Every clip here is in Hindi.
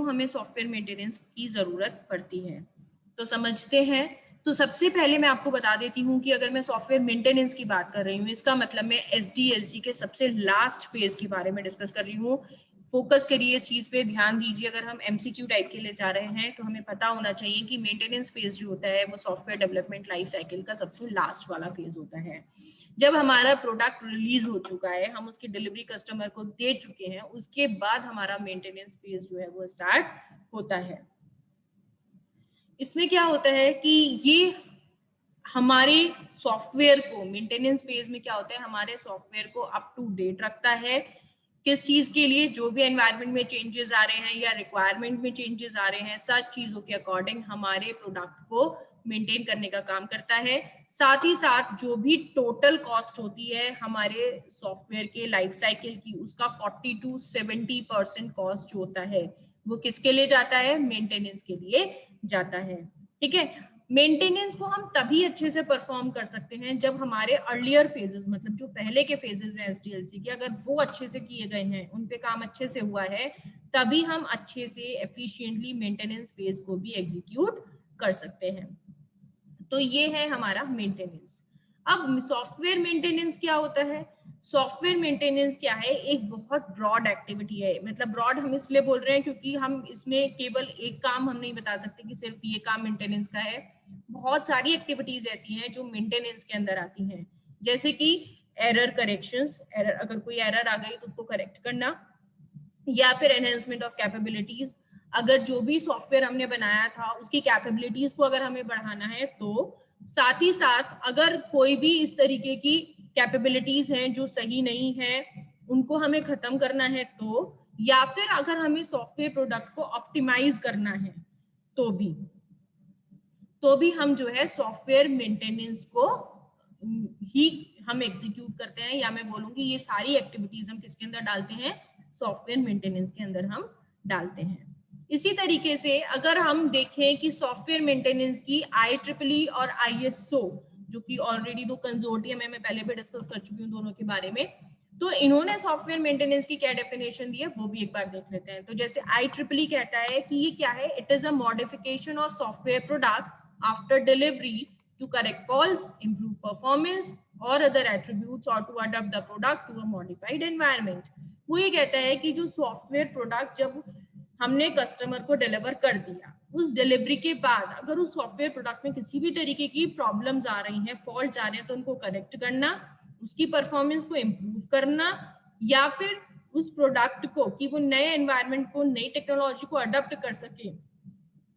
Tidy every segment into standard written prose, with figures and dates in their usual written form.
हमें सॉफ्टवेयर मेंटेनेंस की ज़रूरत पड़ती है। तो समझते हैं। तो सबसे पहले मैं आपको बता देती हूँ कि अगर मैं सॉफ्टवेयर मेंटेनेंस की बात कर रही हूँ, इसका मतलब मैं एसडीएलसी के सबसे लास्ट फेज के बारे में डिस्कस कर रही हूँ। फोकस करिए इस चीज़ पे, ध्यान दीजिए। अगर हम एमसीक्यू टाइप के लिए जा रहे हैं तो हमें पता होना चाहिए कि मेंटेनेंस फेज जो होता है वो सॉफ्टवेयर डेवलपमेंट लाइफ साइकिल का सबसे लास्ट वाला फेज होता है। जब हमारा प्रोडक्ट रिलीज हो चुका है, हम उसकी डिलीवरी कस्टमर को दे चुके हैं, उसके बाद हमारा मेंटेनेंस फेज जो है वो स्टार्ट होता है। इसमें क्या होता है कि ये हमारे सॉफ्टवेयर को, मेंटेनेंस फेज में क्या होता है, हमारे सॉफ्टवेयर को अप टू डेट रखता है। किस चीज के लिए? जो भी एनवायरनमेंट में चेंजेस आ रहे हैं या रिक्वायरमेंट में चेंजेस आ रहे हैं, सब चीजों के अकॉर्डिंग हमारे प्रोडक्ट को मेंटेन करने का काम करता है। साथ ही साथ जो भी टोटल कॉस्ट होती है हमारे सॉफ्टवेयर के लाइफ साइकिल की, उसका 40 to 70% कॉस्ट जो होता है वो किसके लिए जाता है? मेंटेनेंस के लिए जाता है। ठीक है। मेंटेनेंस को हम तभी अच्छे से परफॉर्म कर सकते हैं जब हमारे अर्लियर फेजेस, मतलब जो पहले के फेजेस हैं एसडीएलसी के, अगर वो अच्छे से किए गए हैं, उन पे काम अच्छे से हुआ है, तभी हम अच्छे से एफिशिएंटली मेंटेनेंस फेज को भी एग्जीक्यूट कर सकते हैं। तो ये है हमारा मेंटेनेंस। अब सॉफ्टवेयर मेंटेनेंस क्या होता है? सॉफ्टवेयर मेंटेनेंस क्या है? एक बहुत ब्रॉड एक्टिविटी है। मतलब ब्रॉड हम इसलिए बोल रहे हैं क्योंकि हम इसमें केवल एक काम हम नहीं बता सकते कि सिर्फ ये काम मेंटेनेंस का है। बहुत सारी एक्टिविटीज ऐसी हैं जो मेंटेनेंस के अंदर आती हैं, जैसे कि एरर करेक्शंस, एरर, अगर कोई एरर आ गई तो उसको करेक्ट करना, या फिर एनहेंसमेंट ऑफ कैपेबिलिटीज। अगर जो भी सॉफ्टवेयर हमने बनाया था उसकी कैपेबिलिटीज को अगर हमें बढ़ाना है तो, साथ ही साथ अगर कोई भी इस तरीके की कैपेबिलिटीज हैं जो सही नहीं है उनको हमें खत्म करना है तो, या फिर अगर हमें सॉफ्टवेयर प्रोडक्ट को ऑप्टिमाइज करना है तो भी हम जो है सॉफ्टवेयर मेंटेनेंस को ही हम एग्जीक्यूट करते हैं, या मैं बोलूंगी ये सारी एक्टिविटीज हम किसके अंदर डालते हैं? सॉफ्टवेयर मेंटेनेंस के अंदर हम डालते हैं। इसी तरीके से अगर हम देखें कि सॉफ्टवेयर मेंटेनेंस की IEEE और ISO, जो कि ऑलरेडी दो कंसोर्टियम है, मैं पहले भी डिस्कस कर चुकी हूँ दोनों के बारे में, तो इन्होंने सॉफ्टवेयर मेंटेनेंस की क्या डेफिनेशन दी है वो भी एक बार देख लेते हैं। तो जैसे IEEE कहता है कि ये क्या है? It is a modification of software product after delivery to correct faults, improve performance or other attributes, or to adapt the product to a modified environment. वो ये कहता है कि जो सॉफ्टवेयर प्रोडक्ट जब हमने कस्टमर को डिलीवर कर दिया, उस डिलीवरी के बाद अगर उस सॉफ्टवेयर प्रोडक्ट में किसी भी तरीके की प्रॉब्लम्स आ रही हैं, फॉल्ट आ रहे हैं, तो उनको करेक्ट करना, उसकी परफॉर्मेंस को इम्प्रूव करना, या फिर उस प्रोडक्ट को कि वो नए एनवायरनमेंट को, नई टेक्नोलॉजी को अडॉप्ट कर सके,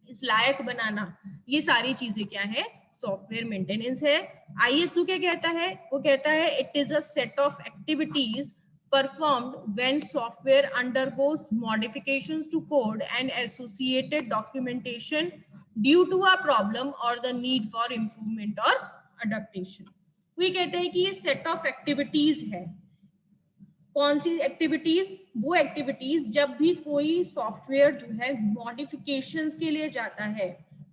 इस लायक बनाना, ये सारी चीजें क्या है? सॉफ्टवेयर मेंटेनेंस है। आईएसओ क्या कहता है? वो कहता है it is a set of activities performed when software undergoes modifications to code and associated documentation due to a problem or the need for improvement or adaptation. वो कहते हैं कि ये सेट ऑफ एक्टिविटीज है। कौन सी एक्टिविटीज? वो एक्टिविटीज जब भी कोई सॉफ्टवेयर जो है मॉडिफिकेशंस के लिए जाता है,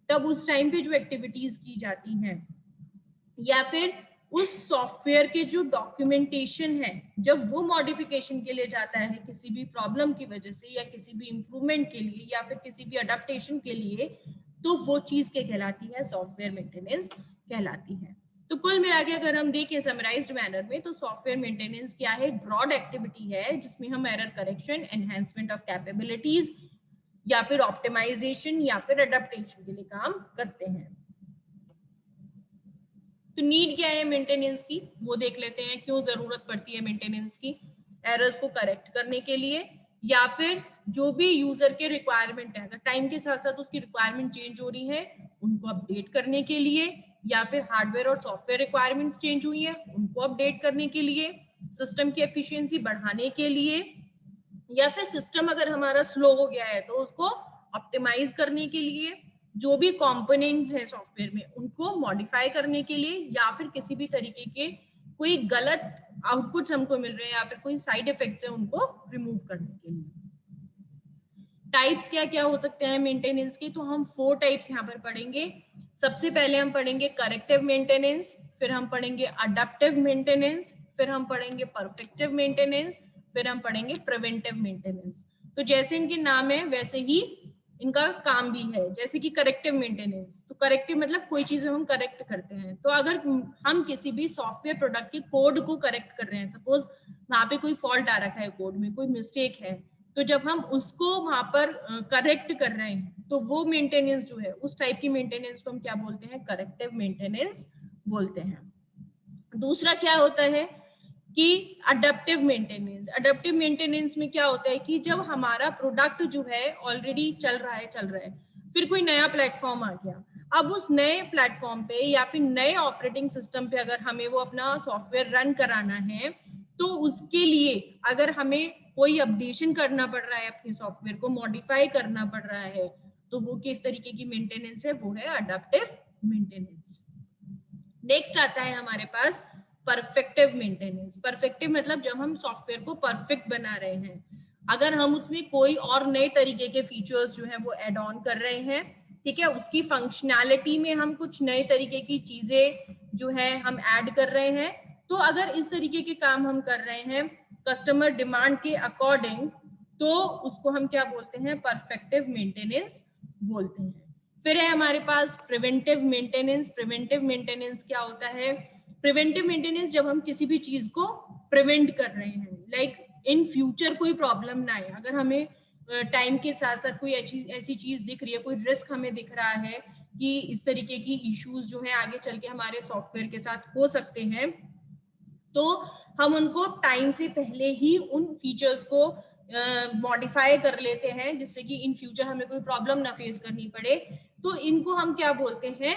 तब उस टाइम पे जो एक्टिविटीज की जाती हैं, या फिर उस सॉफ्टवेयर के जो डॉक्यूमेंटेशन है जब वो मॉडिफिकेशन के लिए जाता है किसी भी प्रॉब्लम की वजह से, या किसी भी इंप्रूवमेंट के लिए, या फिर किसी भी अडेप्टेशन के लिए, तो वो चीज क्या कहलाती है? सॉफ्टवेयर मेंटेनेंस कहलाती है। तो कुल मिला के अगर हम देखें समराइज्ड मैनर में, तो सॉफ्टवेयर मेंटेनेंस क्या है? ब्रॉड एक्टिविटी है जिसमें हम error correction, enhancement of capabilities, या फिर ऑप्टिमाइजेशन, या फिर अडेप्टेशन के लिए काम करते हैं। तो नीड क्या है मेंटेनेंस की, वो देख लेते हैं। क्यों जरूरत पड़ती है मेंटेनेंस की? एरर्स को करेक्ट करने के लिए, या फिर जो भी यूजर के रिक्वायरमेंट है, अगर टाइम के साथ साथ उसकी रिक्वायरमेंट चेंज हो रही है, उनको अपडेट करने के लिए, या फिर हार्डवेयर और सॉफ्टवेयर रिक्वायरमेंट्स चेंज हुई है, उनको अपडेट करने के लिए, सिस्टम की एफिशिएंसी बढ़ाने के लिए, या फिर सिस्टम अगर हमारा स्लो हो गया है तो उसको ऑप्टिमाइज करने के लिए, जो भी कंपोनेंट्स हैं सॉफ्टवेयर में उनको मॉडिफाई करने के लिए, या फिर किसी भी तरीके के कोई गलत आउटपुट्स हमको मिल रहे हैं या फिर कोई साइड इफेक्ट्स हैं उनको रिमूव करने के लिए। टाइप्स क्या क्या हो सकते हैं मेंटेनेंस के? तो हम 4 टाइप्स यहाँ पर पढ़ेंगे। सबसे पहले हम पढ़ेंगे करेक्टिव मेंटेनेंस, फिर हम पढ़ेंगे अडप्टिव मेंटेनेंस, फिर हम पढ़ेंगे परफेक्टिव मेंटेनेंस, फिर हम पढ़ेंगे प्रिवेंटिव मेंटेनेंस। तो जैसे इनके नाम है वैसे ही इनका काम भी है, जैसे कि करेक्टिव मेंटेनेंस। तो करेक्टिव मतलब कोई चीज हम करेक्ट करते हैं। तो अगर हम किसी भी सॉफ्टवेयर प्रोडक्ट के कोड को करेक्ट कर रहे हैं, सपोज वहां पे कोई फॉल्ट आ रखा है, कोड में कोई मिस्टेक है, तो जब हम उसको वहां पर करेक्ट कर रहे हैं, तो वो मेंटेनेंस जो है, उस टाइप की मेंटेनेंस को हम क्या बोलते हैं? करेक्टिव मेंटेनेंस बोलते हैं। दूसरा क्या होता है कि अडेप्टिव मेंटेनेंस। अडेप्टिव मेंटेनेंस में क्या होता है कि जब हमारा प्रोडक्ट जो है ऑलरेडी चल रहा है, फिर कोई नया प्लेटफॉर्म आ गया, अब उस नए प्लेटफॉर्म पे या फिर नए ऑपरेटिंग सिस्टम पे अगर हमें वो अपना सॉफ्टवेयर रन कराना है, तो उसके लिए अगर हमें कोई अपडेशन करना पड़ रहा है, अपने सॉफ्टवेयर को मॉडिफाई करना पड़ रहा है, तो वो किस तरीके की मेंटेनेंस है? वो है अडेप्टिव मेंटेनेंस। नेक्स्ट आता है हमारे पास परफेक्टिव मेंटेनेंस। परफेक्टिव मतलब जब हम सॉफ्टवेयर को परफेक्ट बना रहे हैं, अगर हम उसमें कोई और नए तरीके के फीचर्स जो है वो एड ऑन कर रहे हैं, ठीक है, उसकी फंक्शनैलिटी में हम कुछ नए तरीके की चीजें जो है हम ऐड कर रहे हैं, तो अगर इस तरीके के काम हम कर रहे हैं कस्टमर डिमांड के अकॉर्डिंग, तो उसको हम क्या बोलते हैं? परफेक्टिव मेंटेनेंस बोलते हैं। फिर है हमारे पास प्रिवेंटिव मेंटेनेंस। प्रिवेंटिव मेंटेनेंस क्या होता है? प्रिवेंटिव मेंटेनेंस जब हम किसी भी चीज को प्रिवेंट कर रहे हैं, लाइक इन फ्यूचर कोई प्रॉब्लम ना आए, अगर हमें टाइम के साथ साथ कोई ऐसी चीज दिख रही है, कोई रिस्क हमें दिख रहा है कि इस तरीके की इश्यूज जो है आगे चल के हमारे सॉफ्टवेयर के साथ हो सकते हैं, तो हम उनको टाइम से पहले ही उन फीचर्स को मॉडिफाई कर लेते हैं, जिससे कि इन फ्यूचर हमें कोई प्रॉब्लम ना फेस करनी पड़े। तो इनको हम क्या बोलते हैं?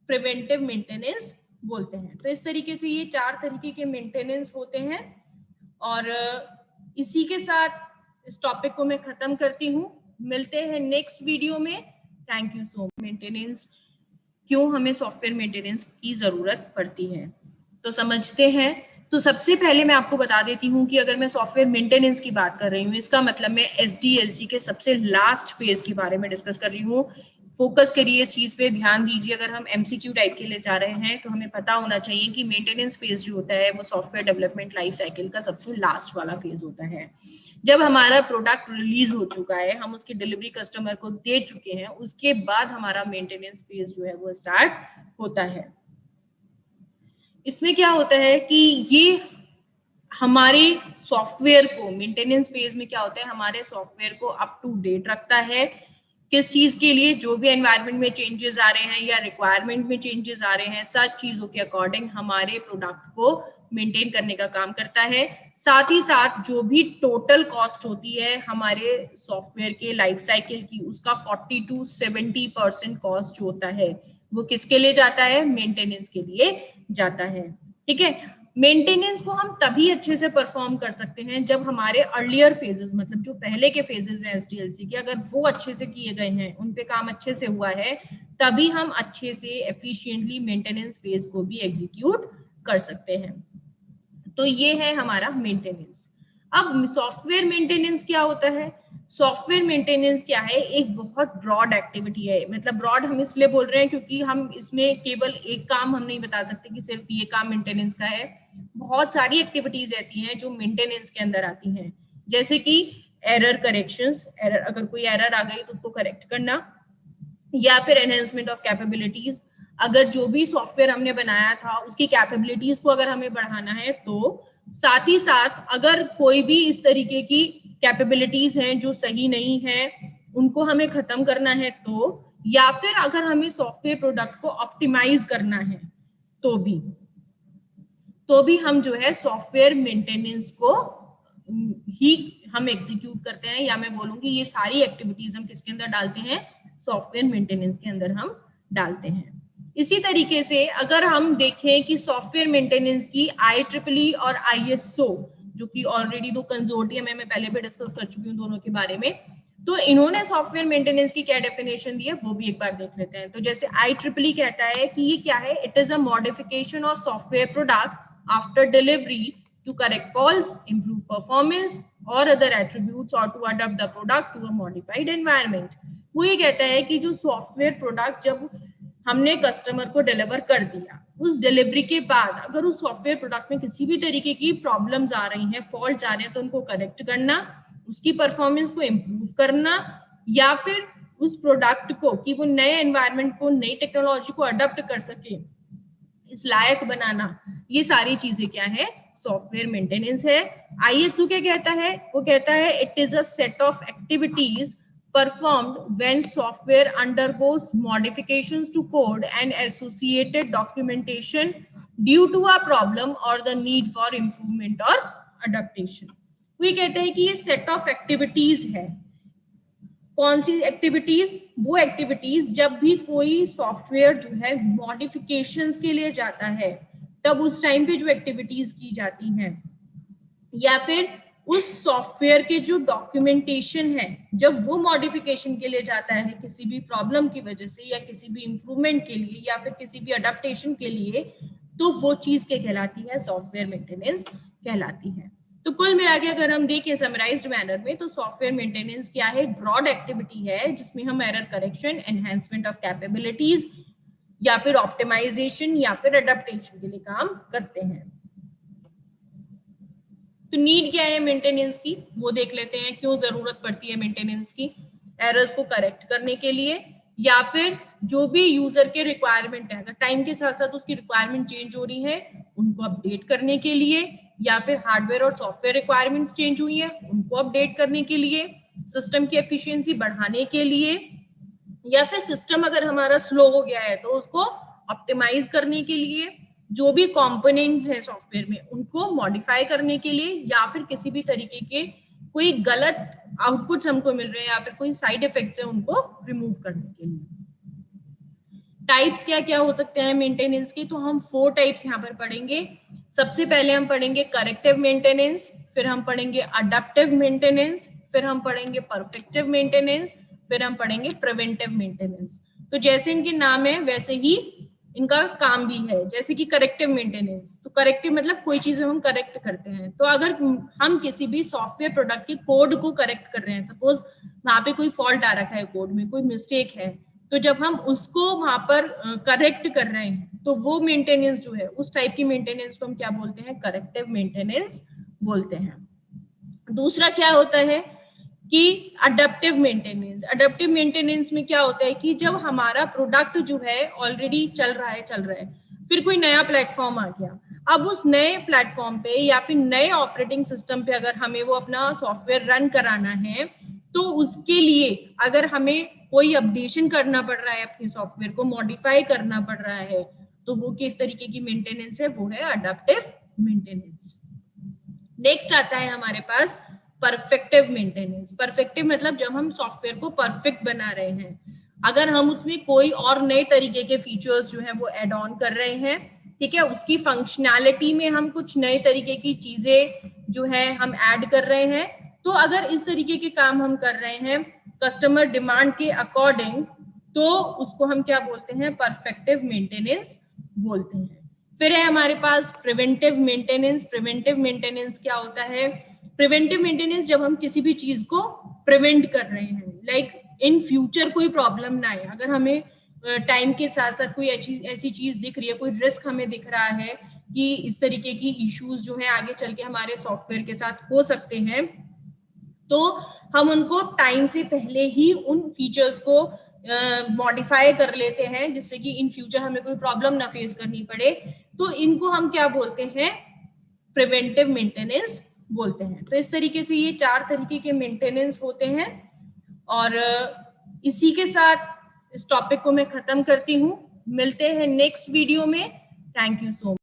प्रिवेंटिव मेंटेनेंस बोलते हैं। तो इस तरीके से ये 4 तरीके के मेंटेनेंस होते हैं। और इसी के साथ इस टॉपिक को मैं खत्म करती हूँ। मिलते हैं नेक्स्ट वीडियो में। Thank you so much. Maintenance, क्यों हमें सॉफ्टवेयर मेंटेनेंस की जरूरत पड़ती है, तो समझते हैं। तो सबसे पहले मैं आपको बता देती हूँ कि अगर मैं सॉफ्टवेयर मेंटेनेंस की बात कर रही हूँ, इसका मतलब मैं SDLC के सबसे लास्ट फेज के बारे में डिस्कस कर रही हूँ। फोकस करिए इस चीज पे, ध्यान दीजिए। अगर हम MCQ टाइप के लिए जा रहे हैं, तो हमें पता होना चाहिए कि मेंटेनेंस फेज जो होता है वो सॉफ्टवेयर डेवलपमेंट लाइफ साइकिल का सबसे लास्ट वाला फेज होता है। जब हमारा प्रोडक्ट रिलीज हो चुका है, हम उसकी डिलीवरी कस्टमर को दे चुके हैं, उसके बाद हमारा मेंटेनेंस फेज जो है वो स्टार्ट होता है। इसमें क्या होता है कि ये हमारे सॉफ्टवेयर को, मेंटेनेंस फेज में क्या होता है, हमारे सॉफ्टवेयर को अप टू डेट रखता है। किस चीज के लिए? जो भी एनवायरनमेंट में चेंजेस आ रहे हैं या रिक्वायरमेंट में चेंजेस आ रहे हैं, सब चीजों के अकॉर्डिंग हमारे प्रोडक्ट को मेंटेन करने का काम करता है। साथ ही साथ जो भी टोटल कॉस्ट होती है हमारे सॉफ्टवेयर के लाइफ साइकिल की, उसका 40 to 70% कॉस्ट जो होता है वो किसके लिए जाता है? मेंटेनेंस के लिए जाता है। ठीक है, मेंटेनेंस को हम तभी अच्छे से परफॉर्म कर सकते हैं जब हमारे अर्लियर फेजेस, मतलब जो पहले के फेजेस हैं SDLC के, अगर वो अच्छे से किए गए हैं, उन पे काम अच्छे से हुआ है, तभी हम अच्छे से एफिशिएंटली मेंटेनेंस फेज को भी एग्जीक्यूट कर सकते हैं। तो ये है हमारा मेंटेनेंस। अब सॉफ्टवेयर मेंटेनेंस क्या होता है? सॉफ्टवेयर मेंटेनेंस क्या है? एक बहुत ब्रॉड एक्टिविटी है। मतलब ब्रॉड हम इसलिए बोल रहे हैं क्योंकि हम इसमें केवल एक काम हम नहीं बता सकते कि सिर्फ ये काम मेंटेनेंस का है। बहुत सारी एक्टिविटीज ऐसी हैं जो मेंटेनेंस के अंदर आती हैं, जैसे कि एरर करेक्शंस, एरर, अगर कोई एरर आ गई तो उसको करेक्ट करना, या फिर एनहेंसमेंट ऑफ कैपेबिलिटीज, अगर जो भी सॉफ्टवेयर हमने बनाया था उसकी कैपेबिलिटीज को अगर हमें बढ़ाना है, तो साथ ही साथ अगर कोई भी इस तरीके की कैपेबिलिटीज हैं जो सही नहीं है, उनको हमें खत्म करना है, तो या फिर अगर हमें सॉफ्टवेयर प्रोडक्ट को ऑप्टिमाइज करना है, तो भी हम जो है सॉफ्टवेयर मेंटेनेंस को ही हम एग्जीक्यूट करते हैं, या मैं बोलूंगी ये सारी एक्टिविटीज हम किसके अंदर डालते हैं? सॉफ्टवेयर मेंटेनेंस के अंदर हम डालते हैं। इसी तरीके से अगर हम देखें कि सॉफ्टवेयर मेंटेनेंस की IEEE और ISO, जो कि ऑलरेडी 2 कंसोर्टियम है, मैं पहले भी डिस्कस कर चुकी हूँ दोनों के बारे में, तो इन्होंने सॉफ्टवेयर मेंटेनेंस की क्या डेफिनेशन दी है वो भी एक बार देख लेते हैं। तो जैसे IEEE कहता है कि ये क्या है? It is a modification of software product after delivery to correct faults, improve performance or other attributes, or to adapt the product to a modified environment. वो ये कहता है कि जो सॉफ्टवेयर प्रोडक्ट जब हमने कस्टमर को डिलीवर कर दिया, उस डिलीवरी के बाद अगर उस सॉफ्टवेयर प्रोडक्ट में किसी भी तरीके की प्रॉब्लम्स आ रही हैं, फॉल्ट्स आ रहे हैं, तो उनको करेक्ट करना, उसकी परफॉर्मेंस को इम्प्रूव करना, या फिर उस प्रोडक्ट को कि वो नए एनवायरनमेंट को, नई टेक्नोलॉजी को अडॉप्ट कर सके, इस लायक बनाना, ये सारी चीजें क्या है, सॉफ्टवेयर मेंटेनेंस है। आईएसओ क्या कहता है, वो कहता है it is a set of activities performed when software undergoes modifications to code and associated documentation due to a problem or the need for improvement or adaptation। वो कहते हैं कि ये सेट ऑफ एक्टिविटीज है। कौन सी एक्टिविटीज, वो एक्टिविटीज जब भी कोई सॉफ्टवेयर जो है मॉडिफिकेशंस के लिए जाता है, तब उस टाइम पे जो एक्टिविटीज की जाती हैं, या फिर उस सॉफ्टवेयर के जो डॉक्यूमेंटेशन है जब वो मॉडिफिकेशन के लिए जाता है किसी भी प्रॉब्लम की वजह से, या किसी भी इंप्रूवमेंट के लिए, या फिर किसी भी अडेप्टेशन के लिए, तो वो चीज क्या कहलाती है, सॉफ्टवेयर मेंटेनेंस कहलाती है। तो कुल मिला के अगर हम देखें समराइज्ड मैनर में, तो सॉफ्टवेयर मेंटेनेंस क्या है, ब्रॉड एक्टिविटी है जिसमें हम error correction, enhancement of capabilities, या फिर ऑप्टिमाइजेशन, या फिर अडेप्टेशन के लिए काम करते हैं। तो नीड क्या है मेंटेनेंस की, वो देख लेते हैं, क्यों जरूरत पड़ती है मेंटेनेंस की, एरर्स को करेक्ट करने के लिए, या फिर जो भी यूजर के रिक्वायरमेंट है, अगर टाइम के साथ साथ उसकी रिक्वायरमेंट चेंज हो रही है, उनको अपडेट करने के लिए, या फिर हार्डवेयर और सॉफ्टवेयर रिक्वायरमेंट्स चेंज हुई है, उनको अपडेट करने के लिए, सिस्टम की एफिशिएंसी बढ़ाने के लिए, या फिर सिस्टम अगर हमारा स्लो हो गया है तो उसको ऑप्टिमाइज करने के लिए, जो भी कंपोनेंट्स हैं सॉफ्टवेयर में उनको मॉडिफाई करने के लिए, या फिर किसी भी तरीके के कोई गलत आउटपुट्स हमको मिल रहे हैं या फिर कोई साइड इफेक्ट्स हैं उनको रिमूव करने के लिए। टाइप्स क्या क्या हो सकते हैं मेंटेनेंस के, तो हम 4 टाइप्स यहाँ पर पढ़ेंगे। सबसे पहले हम पढ़ेंगे करेक्टिव मेंटेनेंस, फिर हम पढ़ेंगे अडैप्टिव मेंटेनेंस, फिर हम पढ़ेंगे परफेक्टिव मेंटेनेंस, फिर हम पढ़ेंगे प्रिवेंटिव मेंटेनेंस। तो जैसे इनके नाम है वैसे ही इनका काम भी है। जैसे कि करेक्टिव मेंटेनेंस, तो करेक्टिव मतलब कोई चीज हम करेक्ट करते हैं। तो अगर हम किसी भी सॉफ्टवेयर प्रोडक्ट के कोड को करेक्ट कर रहे हैं, सपोज वहां पे कोई फॉल्ट आ रखा है कोड में, कोई मिस्टेक है, तो जब हम उसको वहां पर करेक्ट कर रहे हैं, तो वो मेंटेनेंस जो है, उस टाइप की मेंटेनेंस को हम क्या बोलते हैं, करेक्टिव मेंटेनेंस बोलते हैं। दूसरा क्या होता है कि अडेप्टिव मेंटेनेंस। अडेप्टिव मेंटेनेंस में क्या होता है कि जब हमारा प्रोडक्ट जो है ऑलरेडी चल रहा है, फिर कोई नया प्लेटफॉर्म आ गया, अब उस नए प्लेटफॉर्म पे या फिर नए ऑपरेटिंग सिस्टम पे अगर हमें वो अपना सॉफ्टवेयर रन कराना है, तो उसके लिए अगर हमें कोई अपडेशन करना पड़ रहा है, अपने सॉफ्टवेयर को मॉडिफाई करना पड़ रहा है, तो वो किस तरीके की मेंटेनेंस है, वो है अडेप्टिव मेंटेनेंस। नेक्स्ट आता है हमारे पास परफेक्टिव मेंटेनेंस। परफेक्टिव मतलब जब हम सॉफ्टवेयर को परफेक्ट बना रहे हैं, अगर हम उसमें कोई और नए तरीके के फीचर्स जो है वो एड ऑन कर रहे हैं, ठीक है, उसकी फंक्शनैलिटी में हम कुछ नए तरीके की चीजें जो है हम ऐड कर रहे हैं, तो अगर इस तरीके के काम हम कर रहे हैं कस्टमर डिमांड के अकॉर्डिंग, तो उसको हम क्या बोलते हैं, परफेक्टिव मेंटेनेंस बोलते हैं। फिर है हमारे पास प्रिवेंटिव मेंटेनेंस। प्रिवेंटिव मेंटेनेंस क्या होता है, प्रिवेंटिव मेंटेनेंस जब हम किसी भी चीज को प्रिवेंट कर रहे हैं, लाइक इन फ्यूचर कोई प्रॉब्लम ना आए, अगर हमें टाइम के साथ साथ कोई ऐसी चीज दिख रही है, कोई रिस्क हमें दिख रहा है कि इस तरीके की इश्यूज जो है आगे चल के हमारे सॉफ्टवेयर के साथ हो सकते हैं, तो हम उनको टाइम से पहले ही उन फीचर्स को मॉडिफाई कर लेते हैं, जिससे कि इन फ्यूचर हमें कोई प्रॉब्लम ना फेस करनी पड़े। तो इनको हम क्या बोलते हैं, प्रिवेंटिव मेंटेनेंस बोलते हैं। तो इस तरीके से ये 4 तरीके के मेंटेनेंस होते हैं। और इसी के साथ इस टॉपिक को मैं खत्म करती हूँ। मिलते हैं नेक्स्ट वीडियो में। Thank you so much.